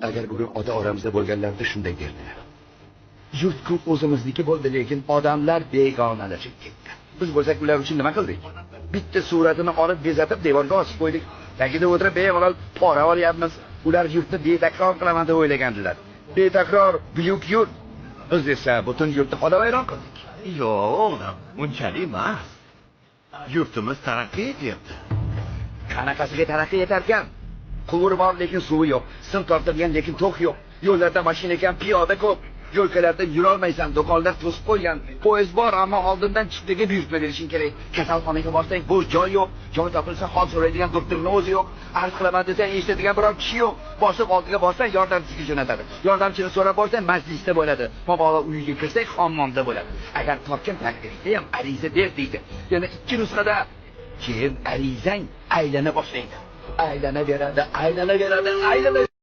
Agar bugun ota oramizda bo'lganlarida shunday derdilar. Yurt ko'p o'zimizniki bo'ldi, lekin odamlar begonalashib ketdi. Biz bo'lsak ular uchun nima qildik? Bitta suratini olib bezatib devorga osib qo'ydik. Tagida o'tirib bemalol pora olyapmiz. Ular yurtni betakror qilaman deb o'ylagandilar. Betakror buyuk yurt. Biz esa butun yurtni xodavayron qildik. Yo'q, o'g'lim, unchalik emas. Yurtimiz taraqqiy etyapti. Qanaqasiga taraqqiy etarkan? Quvur bor lekin suvi yo'q. Sim tortilgan lekin to'q yo'q. Yo'llarda mashina ekan, piyoda ko'p. Yo'lkalarda yurolmaysan, do'konlar to'sib qo'ygan. Poyezd bor, ammo oldindan chiptaga buyurtma berishing kerak. Kasalxonaga borsang, bo'sh joy yo'q. Joy topilsa hol so'raydigan doktorning o'zi yo'q. Arz qilaman desang, eshitadigan biror kishi yo'q. Boshliq oldiga borsang, yordamchisiga jo'natadi. Yordamchini so'rab borsang, majlisda bo'ladi. Mabodo uyiga kirsak, xonmonda bo'ladi. Agar topgan taklifda ham ariza ber deydi. Yana ikki nusxada keyin arizang aylana boshlaydi. Aylanaveradi.